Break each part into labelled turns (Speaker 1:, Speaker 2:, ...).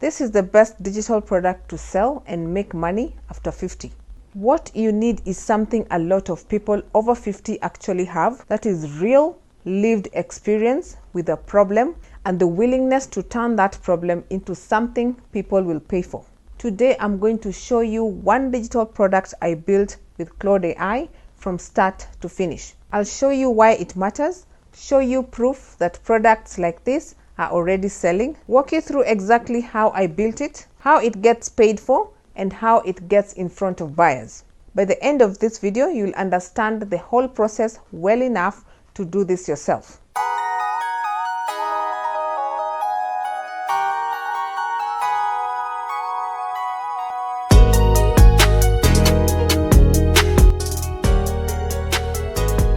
Speaker 1: This is the best digital product to sell and make money after 50. What you need is something a lot of people over 50 actually have, that is real lived experience with a problem and the willingness to turn that problem into something people will pay for. Today I'm going to show you one digital product I built with Claude AI from start to finish. I'll show you why it matters, show you proof that products like this are already selling, walk you through exactly how I built it, how it gets paid for, and how it gets in front of buyers. By the end of this video, you'll understand the whole process well enough to do this yourself.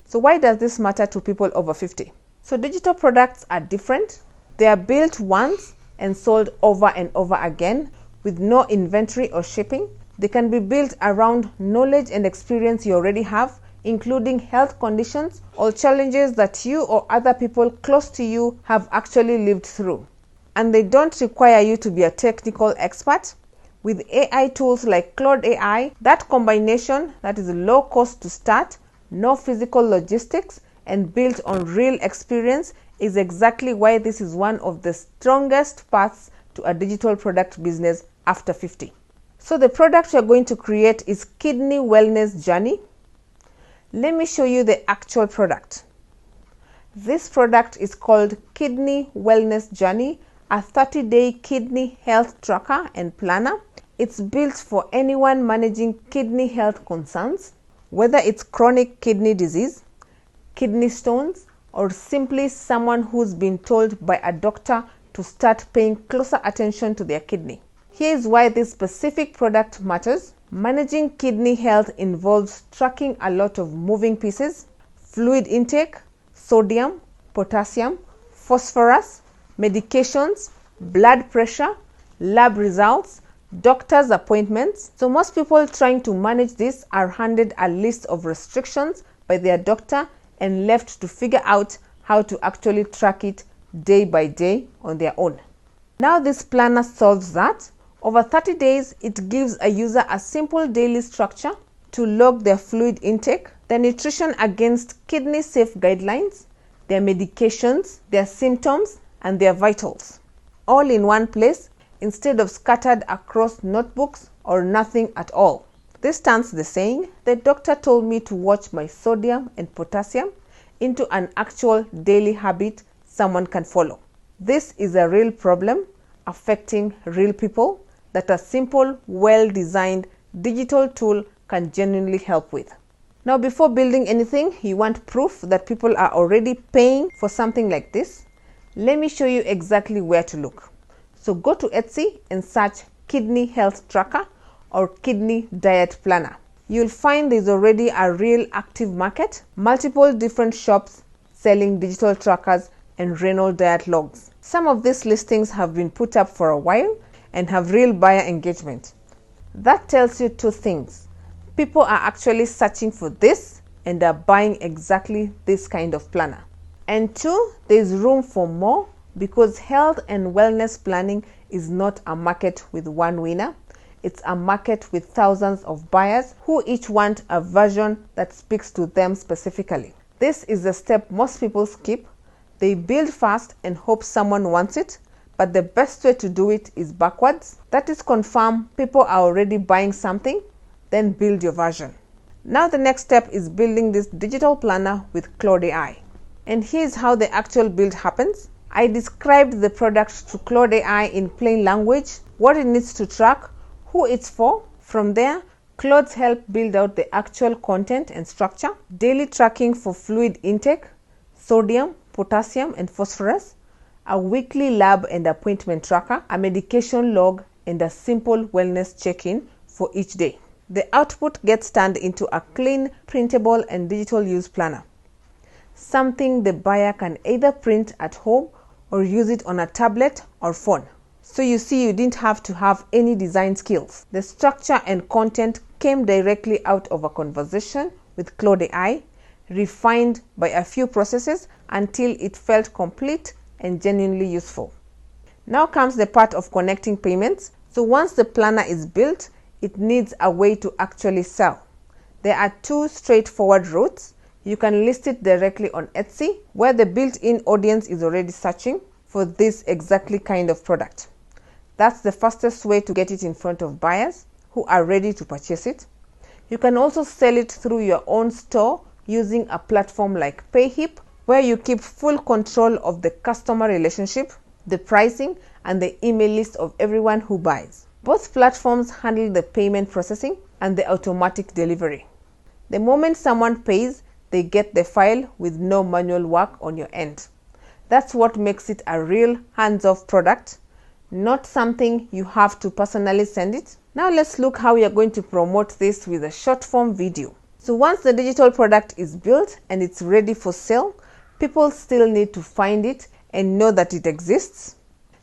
Speaker 1: So why does this matter to people over 50? So digital products are different. They are built once and sold over and over again with no inventory or shipping. They can be built around knowledge and experience you already have, including health conditions or challenges that you or other people close to you have actually lived through. And they don't require you to be a technical expert. With AI tools like Claude AI, that combination that is low cost to start, no physical logistics, and built on real experience is exactly why this is one of the strongest paths to a digital product business after 50. So the product you're going to create is Kidney Wellness Journey. Let me show you the actual product. This product is called Kidney Wellness Journey, a 30-day kidney health tracker and planner. It's built for anyone managing kidney health concerns, whether it's chronic kidney disease, kidney stones, or simply someone who's been told by a doctor to start paying closer attention to their kidney. Here's why this specific product matters. Managing kidney health involves tracking a lot of moving pieces: fluid intake, sodium, potassium, phosphorus, medications, blood pressure, lab results, doctor's appointments. So most people trying to manage this are handed a list of restrictions by their doctor and left to figure out how to actually track it day by day on their own. Now this planner solves that. Over 30 days, it gives a user a simple daily structure to log their fluid intake, their nutrition against kidney safe guidelines, their medications, their symptoms, and their vitals, all in one place instead of scattered across notebooks or nothing at all. This turns the saying, "The doctor told me to watch my sodium and potassium," into an actual daily habit someone can follow. This is a real problem affecting real people that a simple, well-designed digital tool can genuinely help with. Now, before building anything, you want proof that people are already paying for something like this. Let me show you exactly where to look. So go to Etsy and search Kidney Health Tracker or Kidney Diet Planner. You'll find there's already a real active market, multiple different shops selling digital trackers and renal diet logs. Some of these listings have been put up for a while and have real buyer engagement. That tells you two things. People are actually searching for this and are buying exactly this kind of planner. And two, there's room for more because health and wellness planning is not a market with one winner. It's a market with thousands of buyers who each want a version that speaks to them specifically. This is the step most people skip. They build fast and hope someone wants it, but the best way to do it is backwards. That is, confirm people are already buying something, then build your version. Now the next step is building this digital planner with Claude AI. And here's how the actual build happens. I described the product to Claude AI in plain language, what it needs to track, who it's for. From there, Claude's help build out the actual content and structure: daily tracking for fluid intake, sodium, potassium, and phosphorus, a weekly lab and appointment tracker, a medication log, and a simple wellness check-in for each day. The output gets turned into a clean, printable, and digital use planner, something the buyer can either print at home or use it on a tablet or phone. So you see, you didn't have to have any design skills. The structure and content came directly out of a conversation with Claude AI, refined by a few processes until it felt complete and genuinely useful. Now comes the part of connecting payments. So once the planner is built, it needs a way to actually sell. There are two straightforward routes. You can list it directly on Etsy, where the built-in audience is already searching for this exactly kind of product. That's the fastest way to get it in front of buyers who are ready to purchase it. You can also sell it through your own store using a platform like Payhip, where you keep full control of the customer relationship, the pricing, and the email list of everyone who buys. Both platforms handle the payment processing and the automatic delivery. The moment someone pays, they get the file with no manual work on your end. That's what makes it a real hands-off product, not something you have to personally send it. Now let's look how we are going to promote this with a short form video. So once the digital product is built and it's ready for sale, people still need to find it and know that it exists.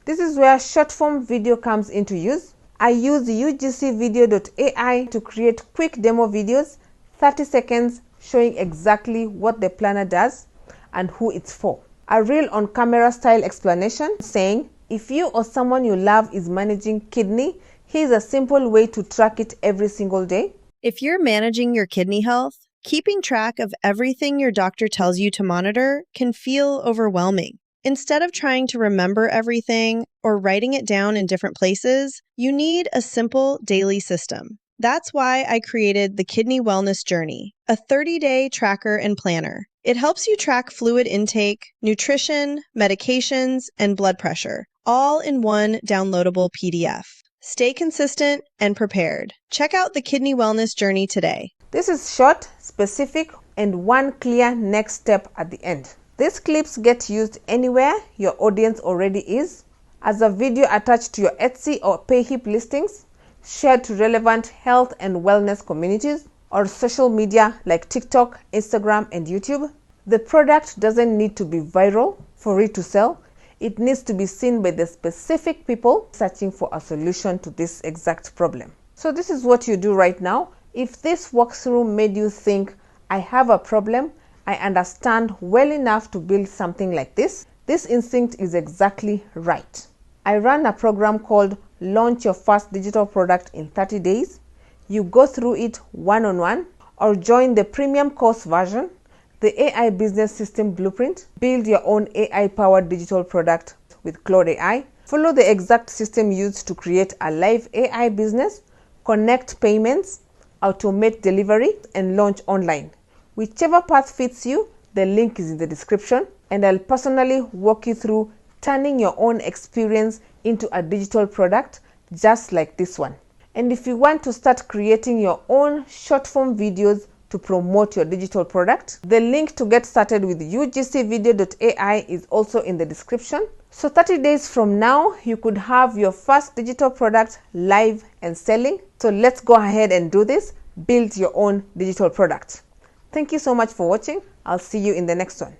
Speaker 1: This is where short form video comes into use. I use UGCvideo.ai to create quick demo videos, 30 seconds, showing exactly what the planner does and who it's for. A real on-camera style explanation saying, if you or someone you love is managing kidney, here's a simple way to track it every single day.
Speaker 2: If you're managing your kidney health, keeping track of everything your doctor tells you to monitor can feel overwhelming. Instead of trying to remember everything or writing it down in different places, you need a simple daily system. That's why I created the Kidney Wellness Journey, a 30-day tracker and planner. It helps you track fluid intake, nutrition, medications, and blood pressure, all in one downloadable PDF. Stay consistent and prepared. Check out the Kidney Wellness Journey today.
Speaker 1: This is short, specific, and one clear next step at the end. These clips get used anywhere your audience already is, as a video attached to your Etsy or Payhip listings, shared to relevant health and wellness communities, or social media like TikTok, Instagram, and YouTube. The product doesn't need to be viral for it to sell. It needs to be seen by the specific people searching for a solution to this exact problem. So this is what you do right now. If this walkthrough made you think, I have a problem, I understand well enough to build something like this instinct is exactly right. I run a program called Launch Your First Digital Product in 30 Days. You go through it one-on-one or join the premium course version, the AI Business System Blueprint. Build your own AI-powered digital product with Claude AI. Follow the exact system used to create a live AI business, connect payments, automate delivery, and launch online. Whichever path fits you, the link is in the description, and I'll personally walk you through turning your own experience into a digital product just like this one. And if you want to start creating your own short form videos to promote your digital product, the link to get started with UGCvideo.ai is also in the description. So 30 days from now, you could have your first digital product live and selling. So let's go ahead and do this. Build your own digital product. Thank you so much for watching. I'll see you in the next one.